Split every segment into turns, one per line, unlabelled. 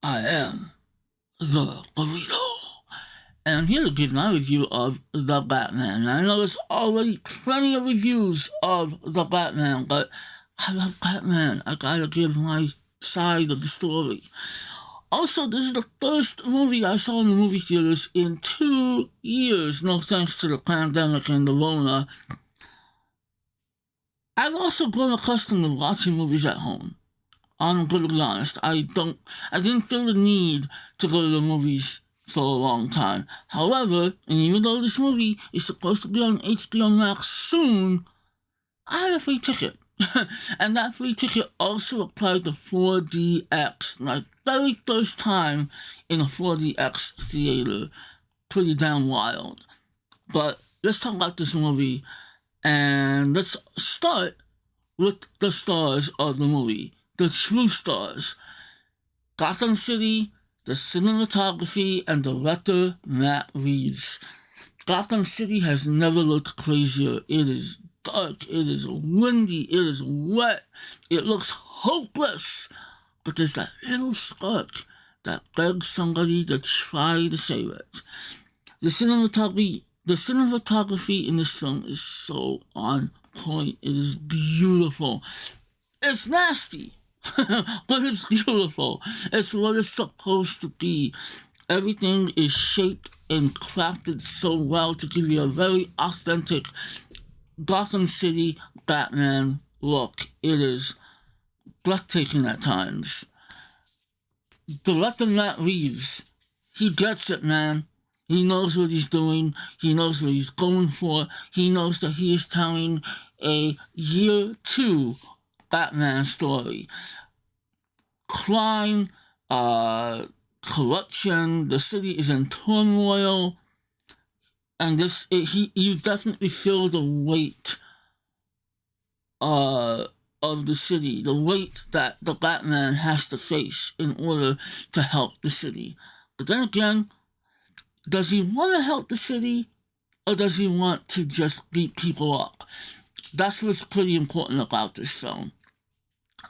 I am the Burrito. And I'm here to give my review of The Batman. I know there's already plenty of reviews of The Batman, but I love Batman. I gotta give my side of the story. Also, this is the first movie I saw in the movie theaters in 2 years, no thanks to the pandemic and the Rona. I've also grown accustomed to watching movies at home. I'm gonna be honest. I didn't feel the need to go to the movies for a long time. However, and even though this movie is supposed to be on HBO Max soon, I had a free ticket. And that free ticket also applied to 4DX. My very first time in a 4DX theater. Pretty damn wild. But let's talk about this movie, and let's start with the stars of the movie. The true stars. Gotham City, the cinematography, and director Matt Reeves. Gotham City has never looked crazier. It is dark, it is windy, it is wet, it looks hopeless. But there's that little spark that begs somebody to try to save it. The cinematography in this film is so on point. It is beautiful. It's nasty, but it's beautiful. It's what it's supposed to be. Everything is shaped and crafted so well to give you a very authentic Gotham City Batman look. It is breathtaking at times. Director Matt Reeves, he gets it, man. He knows what he's doing. He knows what he's going for. He knows that he is telling a year 2 Batman story. Crime, corruption, the city is in turmoil, and you definitely feel the weight of the city, the weight that the Batman has to face in order to help the city. But then again, does he want to help the city, or does he want to just beat people up? That's what's pretty important about this film.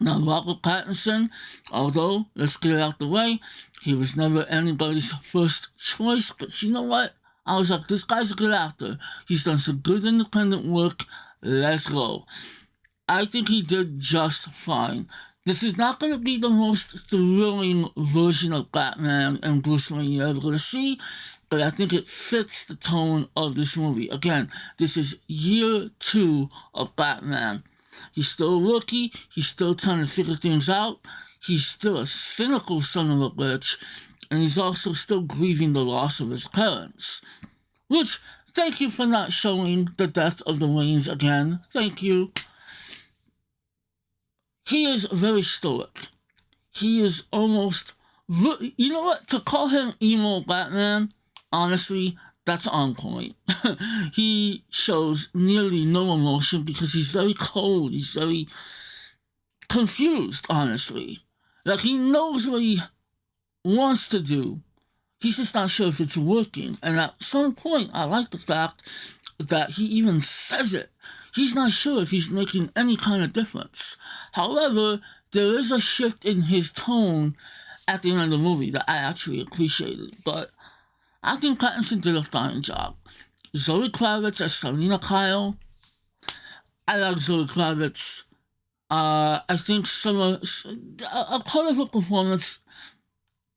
Now, Robert Pattinson, although, let's get it out the way, he was never anybody's first choice, but you know what? I was like, this guy's a good actor. He's done some good independent work. Let's go. I think he did just fine. This is not going to be the most thrilling version of Batman and Bruce Wayne you're ever going to see, but I think it fits the tone of this movie. Again, this is year 2 of Batman. He's still a rookie. He's still trying to figure things out. He's still a cynical son of a bitch. And he's also still grieving the loss of his parents. Which, thank you for not showing the death of the Waynes again. Thank you. He is very stoic. He is almost... You know what? To call him emo Batman, honestly, that's on point. He shows nearly no emotion because he's very cold. He's very confused, honestly. Like, he knows what he wants to do. He's just not sure if it's working. And at some point, I like the fact that he even says it. He's not sure if he's making any kind of difference. However, there is a shift in his tone at the end of the movie that I actually appreciated. But I think Pattinson did a fine job. Zoe Kravitz as Selina Kyle. I like Zoe Kravitz. I think a part of her performance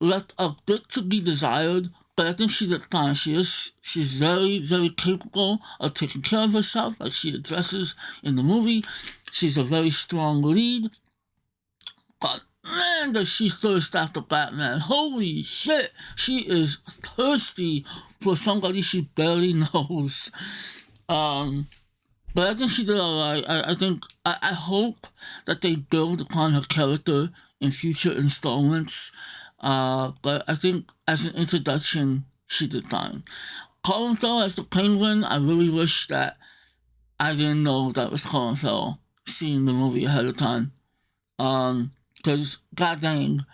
left a bit to be desired, but I think she did fine. She's very, very capable of taking care of herself, like she addresses in the movie. She's a very strong lead. But man, does she thirst after Batman. Holy shit, she is thirsty for somebody she barely knows. But I think she did alright. I hope that they build upon her character in future installments. But I think as an introduction, she did fine. Colin Farrell as the Penguin, I really wish that I didn't know that was Colin Farrell, seeing the movie ahead of time. Because, god dang,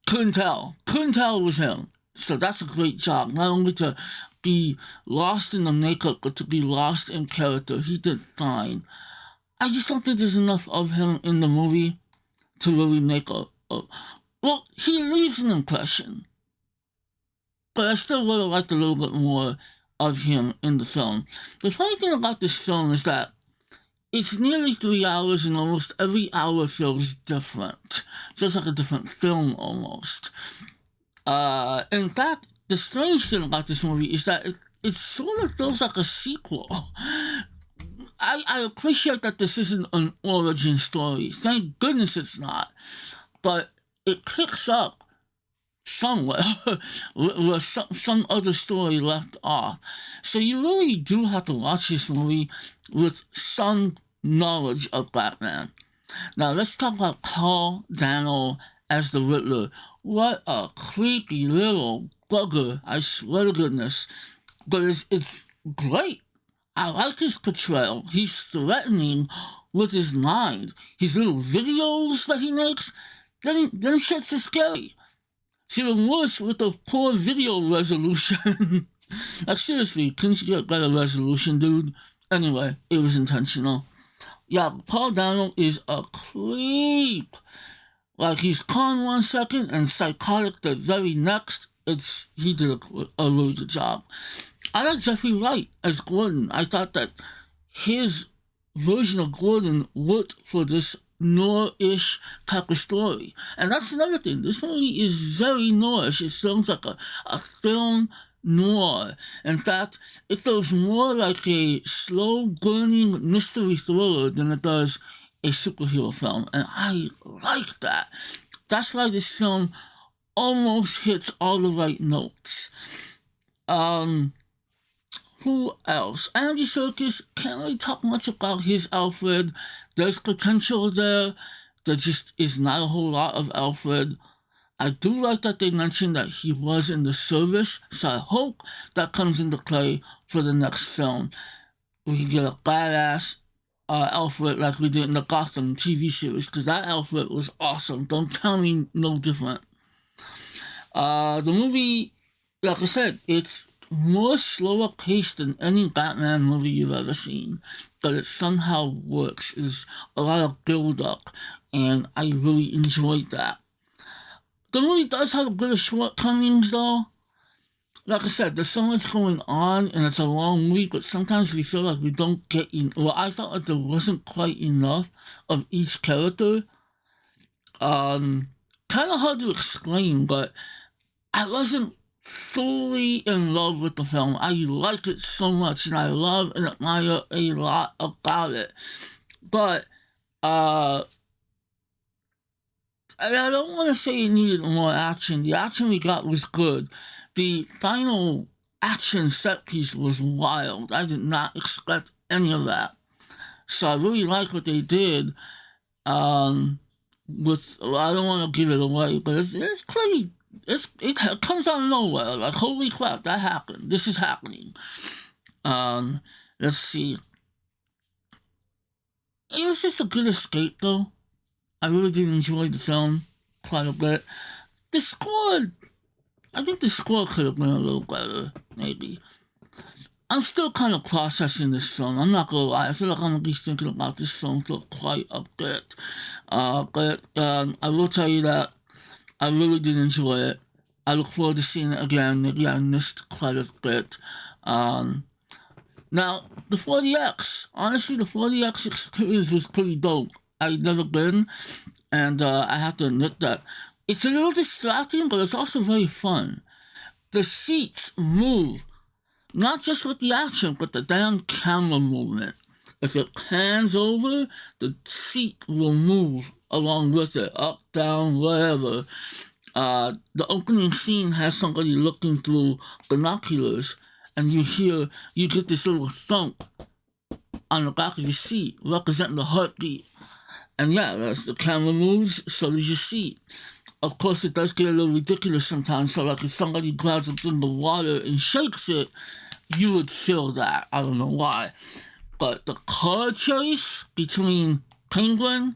couldn't tell it was him. So that's a great job, not only to be lost in the makeup, but to be lost in character. He did fine. I just don't think there's enough of him in the movie to really make a Well, he leaves an impression, but I still would have liked a little bit more of him in the film. The funny thing about this film is that it's nearly 3 hours, and almost every hour feels different. Feels like a different film almost. In fact, the strange thing about this movie is that it sort of feels like a sequel. I appreciate that this isn't an origin story. Thank goodness it's not. But it picks up somewhere where some other story left off. So you really do have to watch this movie with some knowledge of Batman. Now let's talk about Paul Dano as the Riddler. What a creepy little bugger, I swear to goodness. But it's great. I like his portrayal. He's threatening with his mind. His little videos that he makes, then shit's is scary. It's even worse with the poor video resolution. Like seriously, couldn't you get better resolution, dude? Anyway, it was intentional. Yeah, Paul Dano is a creep. Like he's calm 1 second and psychotic the very next. He did a really good job. I like Jeffrey Wright as Gordon. I thought that his version of Gordon worked for this noir-ish type of story. And that's another thing. This movie is very noirish. It sounds like a film noir. In fact, it feels more like a slow-burning mystery thriller than it does a superhero film. And I like that. That's why this film almost hits all the right notes. Who else? Andy Serkis, can't really talk much about his Alfred. There's potential there. There just is not a whole lot of Alfred. I do like that they mentioned that he was in the service, so I hope that comes into play for the next film. We can get a badass Alfred like we did in the Gotham TV series, because that Alfred was awesome. Don't tell me no different. The movie, like I said, it's more slower paced than any Batman movie you've ever seen, but it somehow works. There's a lot of build up, and I really enjoyed that. The movie does have a bit of shortcomings, though. Like I said, there's so much going on, and it's a long movie, but sometimes we feel like we don't get well, I felt like there wasn't quite enough of each character. Kind of hard to explain, but I wasn't fully in love with the film. I like it so much, and I love and admire a lot about it. But I don't want to say it needed more action. The action we got was good. The final action set piece was wild. I did not expect any of that. So I really like what they did. I don't want to give it away, but it's pretty. It comes out of nowhere. Like, holy crap, that happened. This is happening. Let's see. It was just a good escape, though. I really did enjoy the film quite a bit. The score, I think the score could have been a little better, maybe. I'm still kind of processing this film. I'm not gonna lie. I feel like I'm gonna be thinking about this film for quite a bit. But I will tell you that I really did enjoy it. I look forward to seeing it again. Maybe I missed quite a bit. Now, the 4DX. Honestly, the 4DX experience was pretty dope. I'd never been, and I have to admit that it's a little distracting, but it's also very fun. The seats move, not just with the action, but the damn camera movement. If it pans over, the seat will move along with it, up, down, wherever. The opening scene has somebody looking through binoculars, and you get this little thump on the back of your seat, representing the heartbeat. And yeah, as the camera moves, so does your seat. Of course, it does get a little ridiculous sometimes, so like if somebody grabs a thing of water and shakes it, you would feel that. I don't know why. But the car chase between Penguin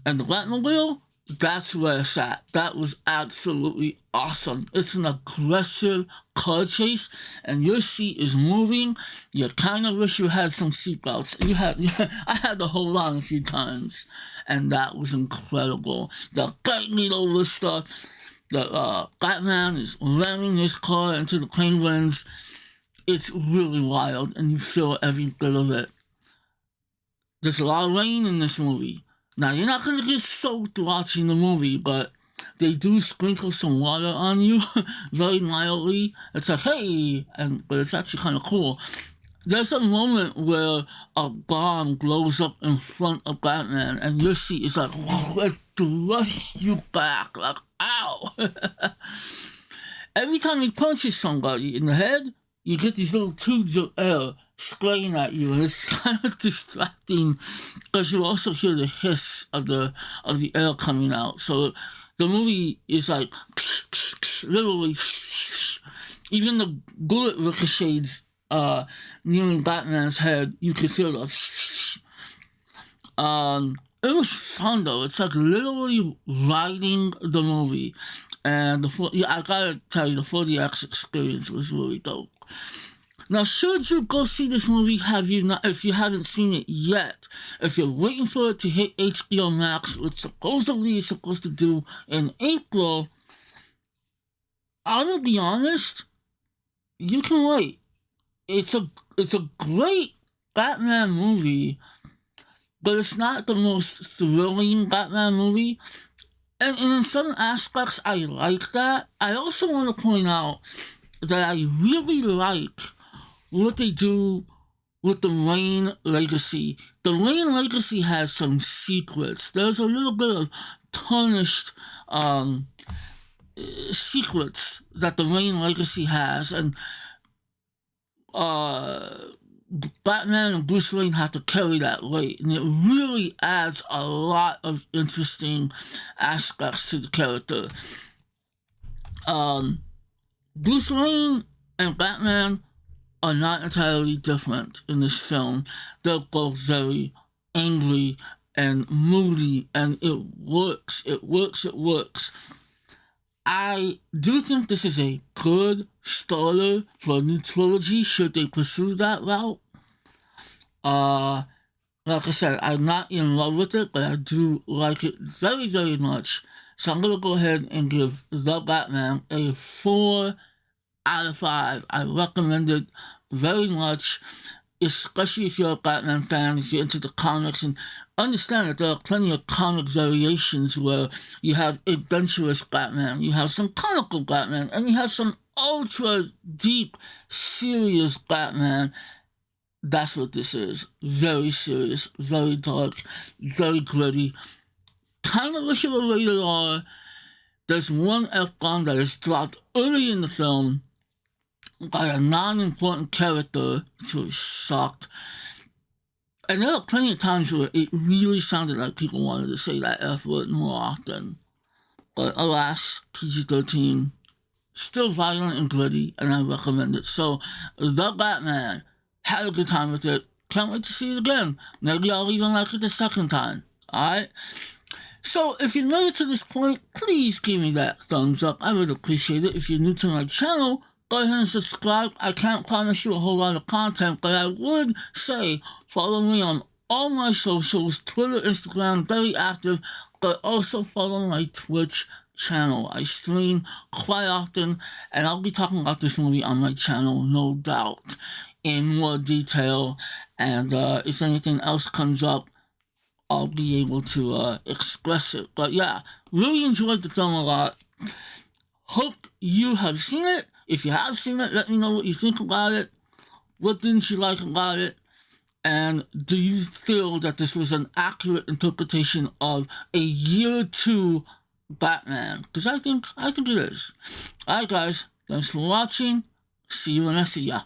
and the Batmobile, That's where it's at. That was absolutely awesome. It's an aggressive car chase, and your seat is moving. You kind of wish you had some seatbelts. I had to hold on a few times, and that was incredible. The lightning over stuff. The Batman is ramming his car into the penguins. It's really wild, and you feel every bit of it. There's a lot of rain in this movie. Now, you're not going to get soaked watching the movie, but they do sprinkle some water on you very mildly. It's like, hey, but it's actually kind of cool. There's a moment where a bomb blows up in front of Batman, and your seat is like, whoa, it thrusts you back, like, ow. Every time he punches somebody in the head, you get these little tubes of air spraying at you, and it's kind of distracting because you also hear the hiss of the air coming out. So the movie is like literally, even the bullet ricochets nearing Batman's head, you could feel the. It was fun though. It's like literally riding the movie, and I gotta tell you, the 4DX experience was really dope. Now, should you go see this movie, if you haven't seen it yet, if you're waiting for it to hit HBO Max, which supposedly is supposed to do in April, I'm gonna be honest, you can wait. It's a great Batman movie, but it's not the most thrilling Batman movie. And in some aspects, I like that. I also want to point out that I really like what they do with the Wayne legacy. The Wayne legacy has some secrets. There's a little bit of tarnished secrets that the Wayne legacy has, and Batman and Bruce Wayne have to carry that weight, and it really adds a lot of interesting aspects to the character. Bruce Wayne and Batman are not entirely different in this film. They're both very angry and moody, and it works. I do think this is a good starter for a new trilogy, should they pursue that route. Like I said, I'm not in love with it, but I do like it very, very much. So I'm gonna go ahead and give The Batman a 4 out of 5. I recommend it very much, especially if you're a Batman fan, if you're into the comics, and understand that there are plenty of comic variations where you have adventurous Batman, you have some comical Batman, and you have some ultra deep, serious Batman. That's what this is. Very serious, very dark, very gritty. Kind of wish it were rated R. There's one F-bomb that is dropped early in the film by a non-important character, which really sucked. And there are plenty of times where it really sounded like people wanted to say that F word more often. But alas, PG-13, still violent and gritty, and I recommend it. So, The Batman, had a good time with it. Can't wait to see it again. Maybe I'll even like it the second time. Alright? So, if you made it to this point, please give me that thumbs up. I would appreciate it. If you're new to my channel, go ahead and subscribe. I can't promise you a whole lot of content, but I would say follow me on all my socials, Twitter, Instagram, very active, but also follow my Twitch channel. I stream quite often, and I'll be talking about this movie on my channel, no doubt, in more detail, and if anything else comes up, I'll be able to express it. But yeah, really enjoyed the film a lot. Hope you have seen it. If you have seen it, let me know what you think about it. What didn't you like about it? And do you feel that this was an accurate interpretation of a year 2 Batman? Because I think it is. Alright guys, thanks for watching. See you when I see ya.